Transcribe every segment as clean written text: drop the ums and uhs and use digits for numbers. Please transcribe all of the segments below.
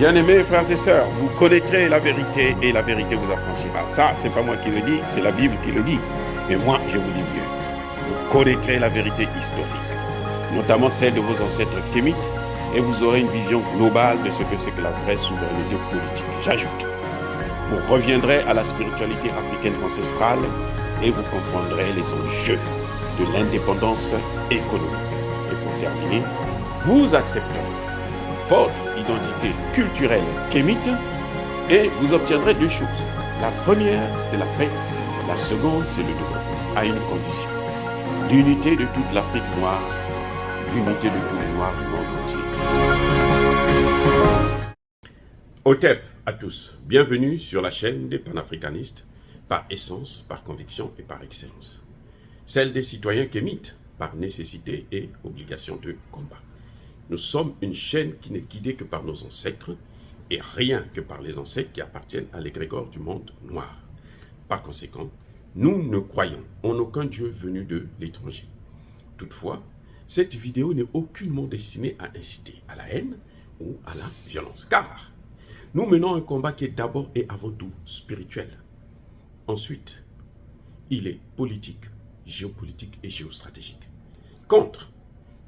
Bien-aimés frères et sœurs, vous connaîtrez la vérité et la vérité vous affranchira. Ça, c'est pas moi qui le dis, c'est la Bible qui le dit. Mais moi, je vous dis mieux. Vous connaîtrez la vérité historique, notamment celle de vos ancêtres kémites, et vous aurez une vision globale de ce que c'est que la vraie souveraineté politique. J'ajoute, vous reviendrez à la spiritualité africaine ancestrale et vous comprendrez les enjeux de l'indépendance économique. Et pour terminer, vous accepterez votre identité culturelle kémite et vous obtiendrez deux choses. La première, c'est la paix. La seconde, c'est le développement, à une condition. L'unité de toute l'Afrique noire, l'unité de tous les Noirs du monde entier. Otep à tous, bienvenue sur la chaîne des panafricanistes, par essence, par conviction et par excellence. Celle des citoyens kémites, par nécessité et obligation de combat. Nous sommes une chaîne qui n'est guidée que par nos ancêtres et rien que par les ancêtres qui appartiennent à l'égrégore du monde noir. Par conséquent, nous ne croyons en aucun Dieu venu de l'étranger. Toutefois, cette vidéo n'est aucunement destinée à inciter à la haine ou à la violence, car nous menons un combat qui est d'abord et avant tout spirituel. Ensuite, il est politique, géopolitique et géostratégique. Contre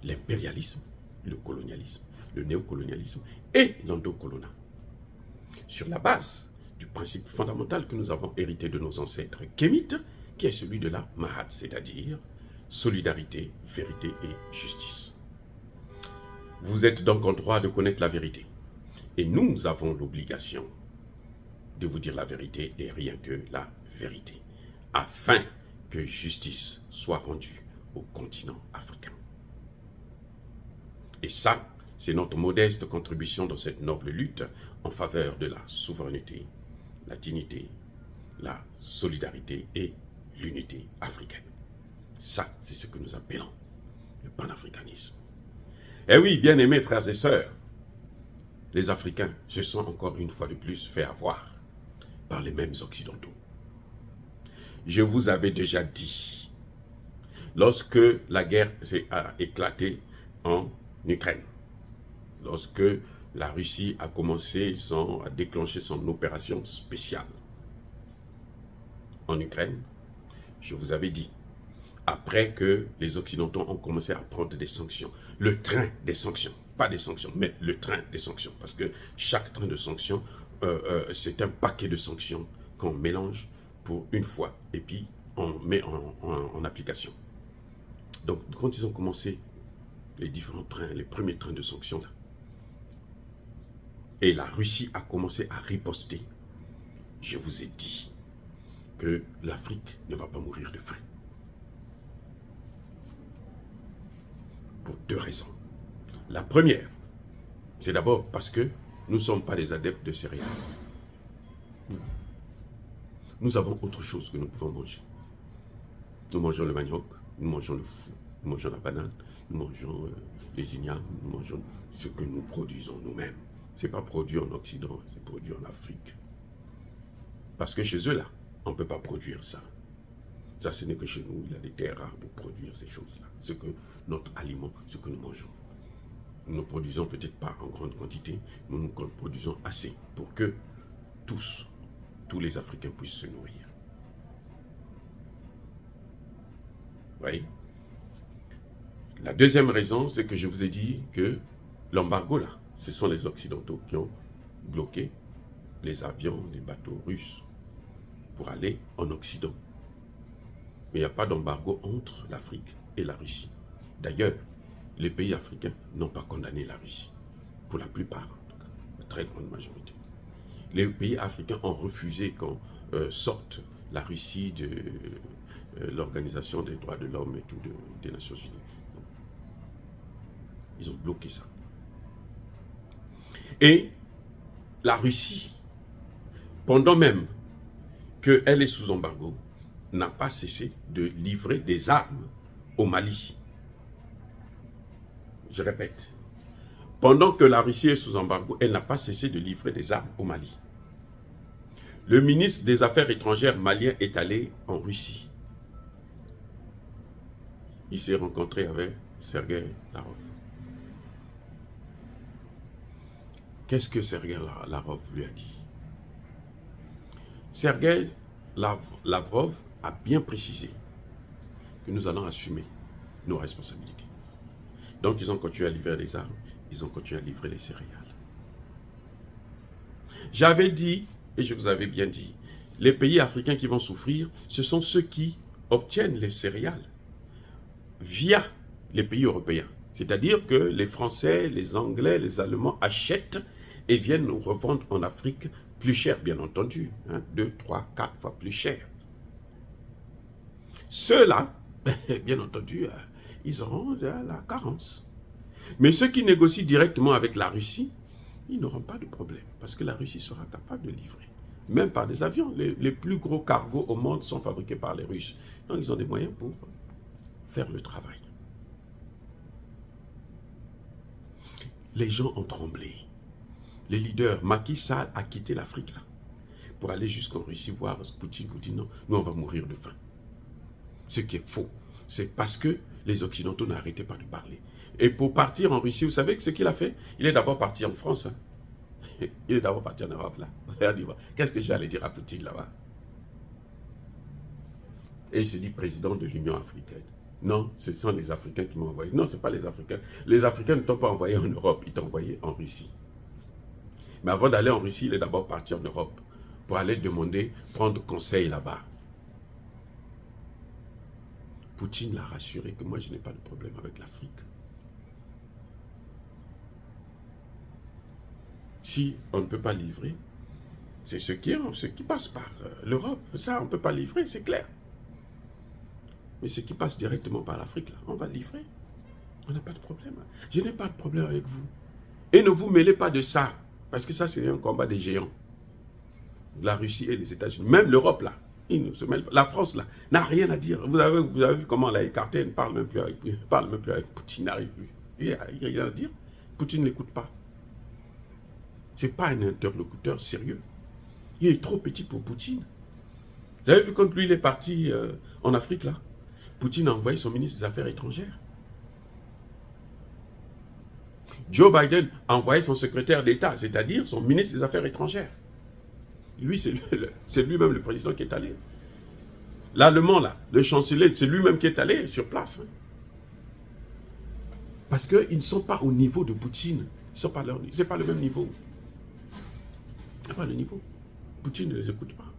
l'impérialisme, le colonialisme, le néocolonialisme et l'endocoloniat. Sur la base du principe fondamental que nous avons hérité de nos ancêtres kémites, qui est celui de la Mahat, c'est-à-dire solidarité, vérité et justice. Vous êtes donc en droit de connaître la vérité. Et nous avons l'obligation de vous dire la vérité et rien que la vérité, afin que justice soit rendue au continent africain. Et ça, c'est notre modeste contribution dans cette noble lutte en faveur de la souveraineté, la dignité, la solidarité et l'unité africaine. Ça, c'est ce que nous appelons le panafricanisme. Eh oui, bien-aimés frères et sœurs, les Africains se sont encore une fois de plus fait avoir par les mêmes Occidentaux. Je vous avais déjà dit, lorsque la guerre a éclaté en Ukraine, lorsque la Russie a commencé à déclencher son opération spéciale en Ukraine, je vous avais dit, après que les Occidentaux ont commencé à prendre des sanctions, le train des sanctions, pas des sanctions, mais le train des sanctions, parce que chaque train de sanctions, c'est un paquet de sanctions qu'on mélange pour une fois, et puis on met en application. Donc, quand ils ont commencé les différents trains, les premiers trains de sanctions là. Et la Russie a commencé à riposter. Je vous ai dit que l'Afrique ne va pas mourir de faim. Pour deux raisons. La première, c'est d'abord parce que nous ne sommes pas des adeptes de céréales. Nous avons autre chose que nous pouvons manger. Nous mangeons le manioc, nous mangeons le foufou, nous mangeons la banane, nous mangeons les ignames, nous mangeons ce que nous produisons nous-mêmes. Ce n'est pas produit en Occident, c'est produit en Afrique. Parce que chez eux, là, on ne peut pas produire ça. Ça, ce n'est que chez nous, il y a des terres rares pour produire ces choses-là. Ce que notre aliment, ce que nous mangeons. Nous ne produisons peut-être pas en grande quantité, mais nous produisons assez pour que tous les Africains puissent se nourrir. Vous voyez? La deuxième raison, c'est que je vous ai dit que l'embargo là, ce sont les Occidentaux qui ont bloqué les avions, les bateaux russes pour aller en Occident. Mais il n'y a pas d'embargo entre l'Afrique et la Russie. D'ailleurs, les pays africains n'ont pas condamné la Russie, pour la plupart, en tout cas, la très grande majorité. Les pays africains ont refusé qu'on sorte la Russie de l'Organisation des droits de l'homme et tout des Nations Unies. Ils ont bloqué ça. Et la Russie, pendant même qu'elle est sous embargo, n'a pas cessé de livrer des armes au Mali. Je répète, pendant que la Russie est sous embargo, elle n'a pas cessé de livrer des armes au Mali. Le ministre des Affaires étrangères malien est allé en Russie. Il s'est rencontré avec Sergueï Lavrov. Qu'est-ce que Sergei Lavrov lui a dit? Sergei Lavrov a bien précisé que nous allons assumer nos responsabilités. Donc, ils ont continué à livrer les armes, ils ont continué à livrer les céréales. J'avais dit, et je vous avais bien dit, les pays africains qui vont souffrir, ce sont ceux qui obtiennent les céréales via les pays européens. C'est-à-dire que les Français, les Anglais, les Allemands achètent et viennent nous revendre en Afrique plus cher, bien entendu. 2, 3, 4 fois plus cher. Ceux-là, bien entendu, ils auront de la carence. Mais ceux qui négocient directement avec la Russie, ils n'auront pas de problème. Parce que la Russie sera capable de livrer. Même par des avions. Les plus gros cargos au monde sont fabriqués par les Russes. Donc ils ont des moyens pour faire le travail. Les gens ont tremblé. Les leaders, Macky Sall a quitté l'Afrique là, pour aller jusqu'en Russie voir Poutine pour dire non, nous on va mourir de faim. Ce qui est faux. C'est parce que les Occidentaux n'arrêtaient pas de parler. Et pour partir en Russie, vous savez ce qu'il a fait? Il est d'abord parti en France. Il est d'abord parti en Europe là. Regardez, qu'est-ce que j'allais dire à Poutine là-bas? Et il se dit président de l'Union africaine. Non, ce sont les Africains qui m'ont envoyé. Non, ce n'est pas les Africains. Les Africains ne t'ont pas envoyé en Europe, ils t'ont envoyé en Russie. Mais avant d'aller en Russie, il est d'abord parti en Europe pour aller demander, prendre conseil là-bas. Poutine l'a rassuré que moi, je n'ai pas de problème avec l'Afrique. Si on ne peut pas livrer, c'est ce qui passe par l'Europe. Ça, on ne peut pas livrer, c'est clair. Mais ce qui passe directement par l'Afrique, là, on va livrer. On n'a pas de problème. Je n'ai pas de problème avec vous. Et ne vous mêlez pas de ça. Parce que ça, c'est un combat des géants. La Russie et les États-Unis. Même l'Europe, là. Ils ne se mêlent pas. La France, là, n'a rien à dire. Vous avez vu comment on l'a écarté. Elle ne parle même plus avec Poutine. N'arrive plus. Il n'y a rien à dire. Poutine n'écoute pas. Ce n'est pas un interlocuteur sérieux. Il est trop petit pour Poutine. Vous avez vu quand lui, il est parti en Afrique, là? Poutine a envoyé son ministre des Affaires étrangères. Joe Biden a envoyé son secrétaire d'État, c'est-à-dire son ministre des Affaires étrangères. Lui, c'est lui-même le président qui est allé. L'Allemand, là, le chancelier, c'est lui-même qui est allé sur place. Parce qu'ils ne sont pas au niveau de Poutine. Ce n'est pas le même niveau. Ce n'est pas le niveau. Poutine ne les écoute pas.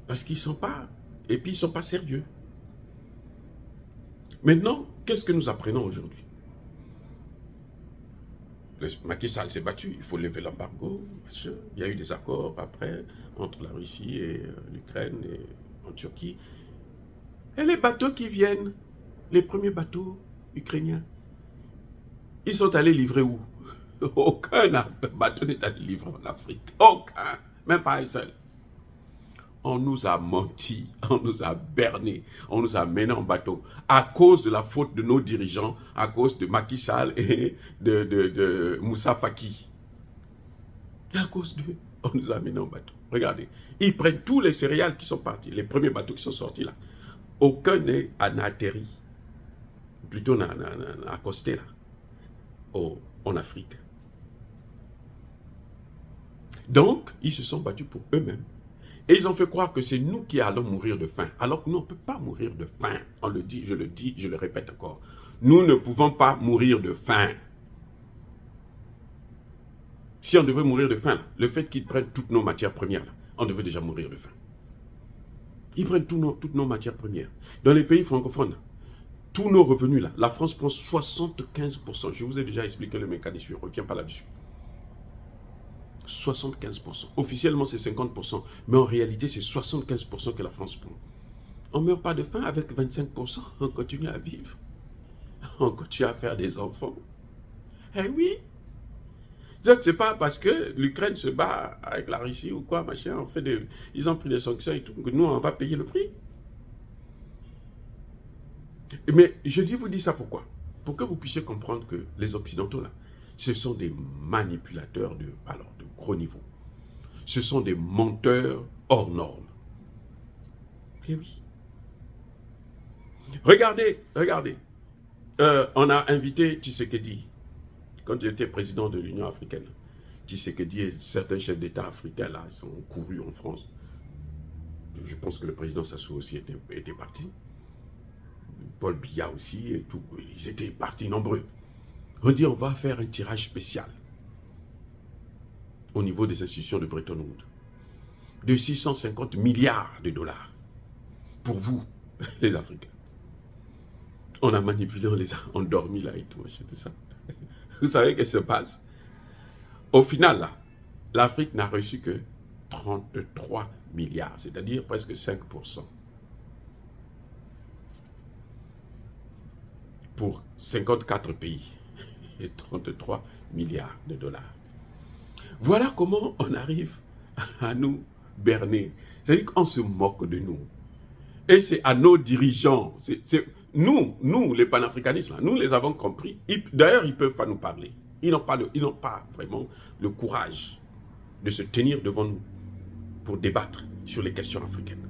Parce qu'ils ne sont pas... Et puis, ils ne sont pas sérieux. Maintenant, qu'est-ce que nous apprenons aujourd'hui? Macky Sall s'est battu, il faut lever l'embargo. Il y a eu des accords après entre la Russie et l'Ukraine et en Turquie. Et les bateaux qui viennent, les premiers bateaux ukrainiens, ils sont allés livrer où? Aucun bateau n'est allé livrer en Afrique. Aucun, même pas un seul. On nous a menti, on nous a berné, on nous a menés en bateau à cause de la faute de nos dirigeants, à cause de Macky Sall et de Moussa Faki. À cause d'eux, on nous a menés en bateau. Regardez, ils prennent tous les céréales qui sont partis, les premiers bateaux qui sont sortis là. Aucun n'a atterri, plutôt n'a accosté là, en Afrique. Donc, ils se sont battus pour eux-mêmes. Et ils ont fait croire que c'est nous qui allons mourir de faim. Alors que nous, on ne peut pas mourir de faim. On le dit, je le répète encore. Nous ne pouvons pas mourir de faim. Si on devait mourir de faim, le fait qu'ils prennent toutes nos matières premières, on devait déjà mourir de faim. Ils prennent toutes nos matières premières. Dans les pays francophones, tous nos revenus, là, la France prend 75%. Je vous ai déjà expliqué le mécanisme, je ne reviens pas là-dessus. 75%. Officiellement, c'est 50%. Mais en réalité, c'est 75% que la France prend. On ne meurt pas de faim avec 25%. On continue à vivre. On continue à faire des enfants. Eh oui. Donc, ce n'est pas parce que l'Ukraine se bat avec la Russie ou quoi, machin. Ils ont pris des sanctions et tout, que nous, on va payer le prix. Mais vous dis ça pourquoi? Pour que vous puissiez comprendre que les Occidentaux, là, ce sont des manipulateurs de gros niveau. Ce sont des menteurs hors normes. Eh oui. Regardez. On a invité Tshisekedi, quand il était président de l'Union africaine. Tshisekedi et certains chefs d'État africains là sont courus en France. Je pense que le président Sassou aussi était parti. Paul Biya aussi et tout. Ils étaient partis nombreux. On dit on va faire un tirage spécial au niveau des institutions de Bretton Woods de 650 milliards de dollars pour vous, les Africains. On a manipulé, on les a endormis là et tout. Ça. Vous savez ce qui se passe? Au final, là, l'Afrique n'a reçu que 33 milliards, c'est-à-dire presque 5%. Pour 54 pays et 33 milliards de dollars. Voilà comment on arrive à nous berner. C'est-à-dire qu'on se moque de nous. Et c'est à nos dirigeants, nous les panafricanistes, là, nous les avons compris. D'ailleurs, ils ne peuvent pas nous parler. Ils n'ont pas vraiment le courage de se tenir devant nous pour débattre sur les questions africaines.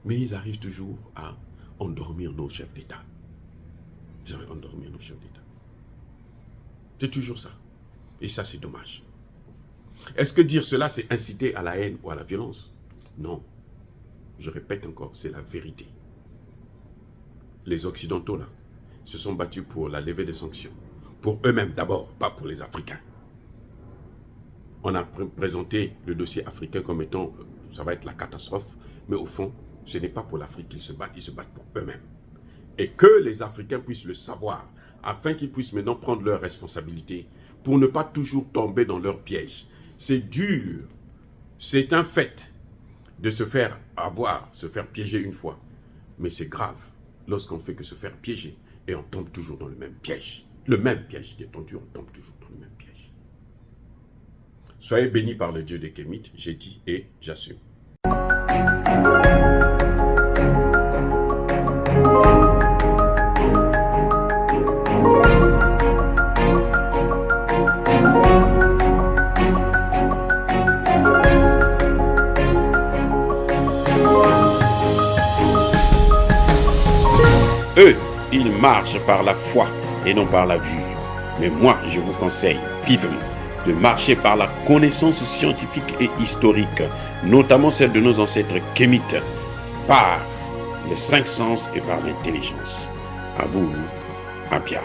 Mais ils arrivent toujours à endormir nos chefs d'État. Ils arrivent à endormir nos chefs d'État. C'est toujours ça. Et ça, c'est dommage. Est-ce que dire cela, c'est inciter à la haine ou à la violence? Non. Je répète encore, c'est la vérité. Les Occidentaux, là, se sont battus pour la levée des sanctions. Pour eux-mêmes d'abord, pas pour les Africains. On a présenté le dossier africain comme étant, ça va être la catastrophe, mais au fond, ce n'est pas pour l'Afrique qu'ils se battent, ils se battent pour eux-mêmes. Et que les Africains puissent le savoir, afin qu'ils puissent maintenant prendre leurs responsabilités, pour ne pas toujours tomber dans leurs pièges. C'est dur, c'est un fait de se faire avoir, se faire piéger une fois. Mais c'est grave lorsqu'on fait que se faire piéger et on tombe toujours dans le même piège. Le même piège qui est tendu, on tombe toujours dans le même piège. Soyez bénis par le Dieu des Kémites, j'ai dit et j'assume. Eux, ils marchent par la foi et non par la vue. Mais moi, je vous conseille vivement de marcher par la connaissance scientifique et historique, notamment celle de nos ancêtres kémites, par les 5 sens et par l'intelligence. Abou Abia.